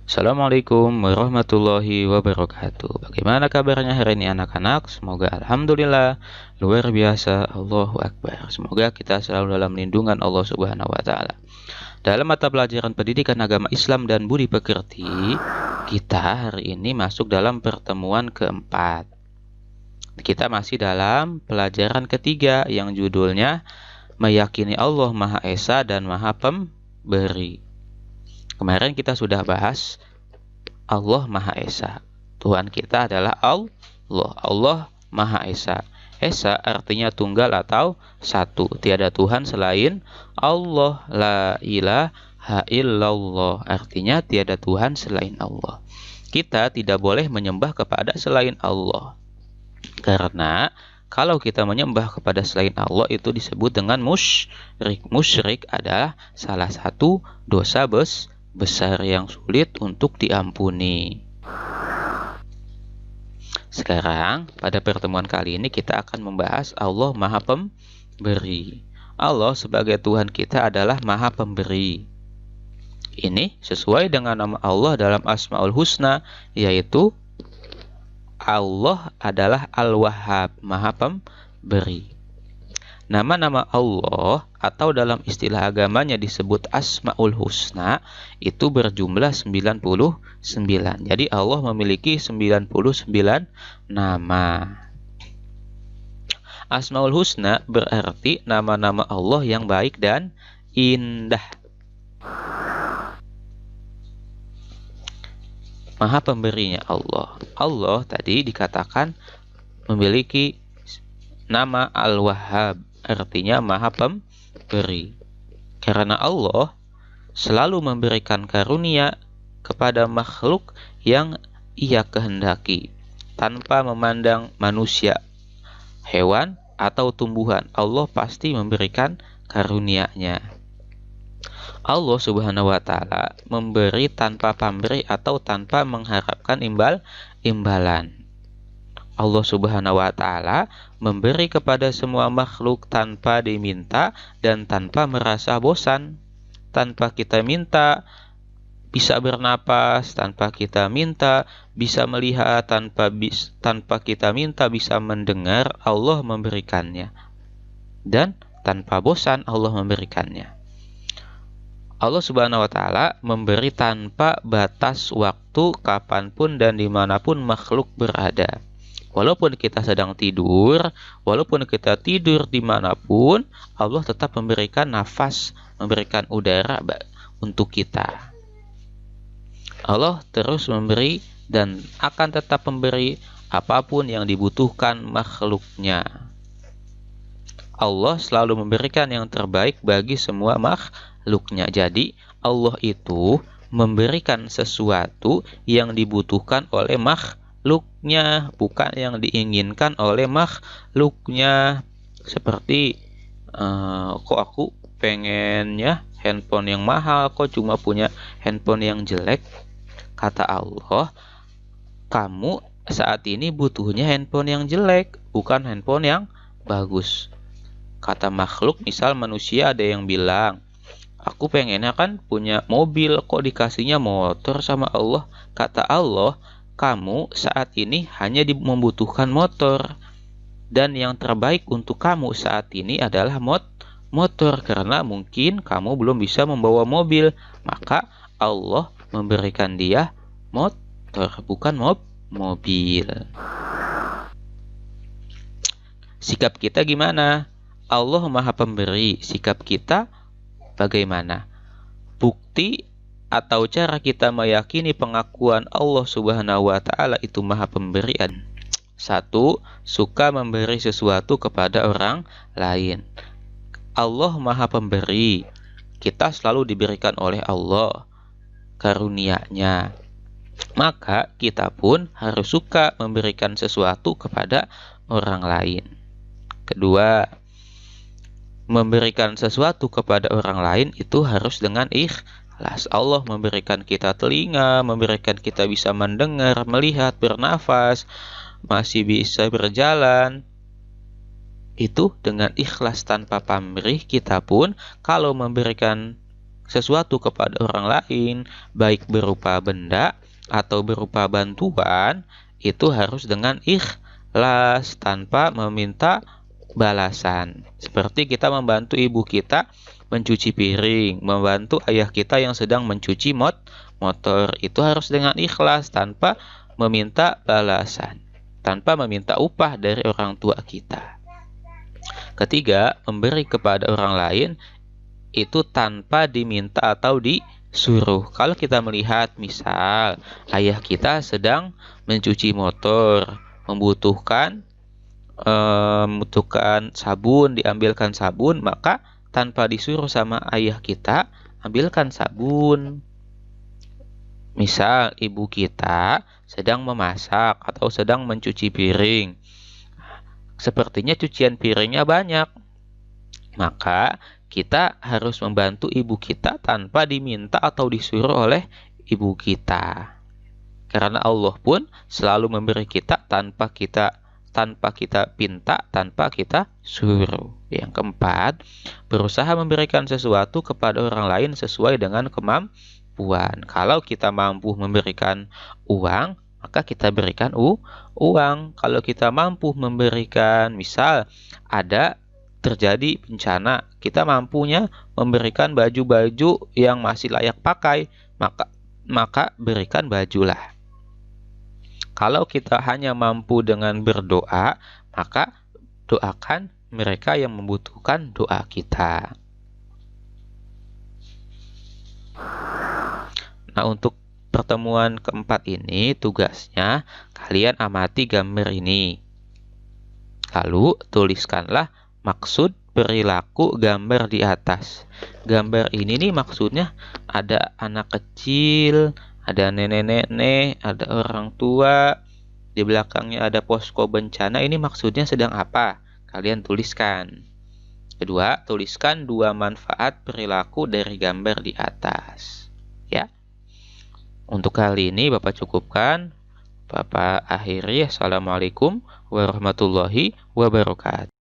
Assalamualaikum warahmatullahi wabarakatuh. Bagaimana kabarnya hari ini anak-anak? Semoga alhamdulillah luar biasa. Allahu Akbar. Semoga kita selalu dalam lindungan Allah Subhanahu wa taala. Dalam mata pelajaran pendidikan agama Islam dan budi pekerti, kita hari ini masuk dalam pertemuan keempat. Kita masih dalam pelajaran ketiga yang judulnya meyakini Allah Maha Esa dan Maha Pemberi. Kemarin kita sudah bahas Allah Maha Esa. Tuhan kita adalah Allah. Allah Maha Esa. Esa artinya tunggal atau satu. Tiada Tuhan selain Allah. La ilaha illallah. Artinya tiada Tuhan selain Allah. Kita tidak boleh menyembah kepada selain Allah. Karena kalau kita menyembah kepada selain Allah itu disebut dengan musyrik. Musyrik adalah salah satu dosa besar yang sulit untuk diampuni. Sekarang pada pertemuan kali ini kita akan membahas Allah Maha Pemberi. Allah sebagai Tuhan kita adalah Maha Pemberi. Ini sesuai dengan nama Allah dalam Asmaul Husna, yaitu Allah adalah Al-Wahhab, Maha Pemberi. Nama-nama Allah atau dalam istilah agamanya disebut Asmaul Husna itu berjumlah 99. Jadi Allah memiliki 99 nama. Asmaul Husna berarti nama-nama Allah yang baik dan indah. Maha Pemberinya Allah. Allah tadi dikatakan memiliki nama Al-Wahhab, artinya Maha Pemberi. Karena Allah selalu memberikan karunia kepada makhluk yang Ia kehendaki, tanpa memandang manusia, hewan, atau tumbuhan. Allah pasti memberikan karunia-Nya. Allah Subhanahu wa taala memberi tanpa pamrih atau tanpa mengharapkan imbalan. Allah Subhanahu wa taala memberi kepada semua makhluk tanpa diminta dan tanpa merasa bosan. Tanpa kita minta bisa bernapas, tanpa kita minta bisa melihat, tanpa kita minta bisa mendengar, Allah memberikannya. Dan tanpa bosan Allah memberikannya. Allah Subhanahu wa taala memberi tanpa batas waktu, kapanpun dan dimanapun makhluk berada. Walaupun kita sedang tidur, walaupun kita tidur dimanapun, Allah tetap memberikan nafas, memberikan udara untuk kita. Allah terus memberi dan akan tetap memberi apapun yang dibutuhkan makhluknya. Allah selalu memberikan yang terbaik bagi semua makhluknya. Jadi Allah itu memberikan sesuatu yang dibutuhkan oleh makhluknya, bukan yang diinginkan oleh makhluknya. Seperti kok aku pengennya handphone yang mahal, kok cuma punya handphone yang jelek. Kata Allah, kamu saat ini butuhnya handphone yang jelek, bukan handphone yang bagus. Kata makhluk, misal manusia ada yang bilang, aku pengennya kan punya mobil, kok dikasihnya motor sama Allah. Kata Allah, kamu saat ini hanya membutuhkan motor. Dan yang terbaik untuk kamu saat ini adalah motor. Karena mungkin kamu belum bisa membawa mobil. Maka Allah memberikan dia motor, bukan mobil. Sikap kita gimana? Allah Maha Pemberi. Sikap kita bagaimana? Bukti atau cara kita meyakini pengakuan Allah Subhanahu wa taala itu Maha Pemberian. 1. Suka memberi sesuatu kepada orang lain. Allah Maha Pemberi. Kita selalu diberikan oleh Allah karunia-Nya. Maka kita pun harus suka memberikan sesuatu kepada orang lain. Kedua, memberikan sesuatu kepada orang lain itu harus dengan ikhlas. Allah memberikan kita telinga, memberikan kita bisa mendengar, melihat, bernafas, masih bisa berjalan. Itu dengan ikhlas tanpa pamrih. Kita pun kalau memberikan sesuatu kepada orang lain, baik berupa benda atau berupa bantuan, itu harus dengan ikhlas tanpa meminta balasan. Seperti kita membantu ibu kita mencuci piring, membantu ayah kita yang sedang mencuci motor, itu harus dengan ikhlas tanpa meminta balasan, tanpa meminta upah dari orang tua kita. Ketiga, memberi kepada orang lain itu tanpa diminta atau disuruh. Kalau kita melihat misal ayah kita sedang mencuci motor, membutuhkan sabun, diambilkan sabun, maka tanpa disuruh sama ayah kita, ambilkan sabun. Misal ibu kita sedang memasak atau sedang mencuci piring, sepertinya cucian piringnya banyak, maka kita harus membantu ibu kita tanpa diminta atau disuruh oleh ibu kita. Karena Allah pun selalu memberi kita tanpa kita pinta, tanpa kita suruh. Yang keempat, berusaha memberikan sesuatu kepada orang lain sesuai dengan kemampuan. Kalau kita mampu memberikan uang, maka kita berikan uang. Kalau kita mampu memberikan, misal ada terjadi bencana, kita mampunya memberikan baju-baju yang masih layak pakai, maka berikan bajulah. Kalau kita hanya mampu dengan berdoa, maka doakan mereka yang membutuhkan doa kita. Nah, untuk pertemuan keempat ini tugasnya kalian amati gambar ini. Lalu tuliskanlah maksud perilaku gambar di atas. Gambar ini nih maksudnya ada anak kecil, ada nenek-nenek, ada orang tua, di belakangnya ada posko bencana. Ini maksudnya sedang apa? Kalian tuliskan. Kedua, tuliskan 2 manfaat perilaku dari gambar di atas. Ya. Untuk kali ini Bapak cukupkan. Bapak akhiri. Assalamualaikum warahmatullahi wabarakatuh.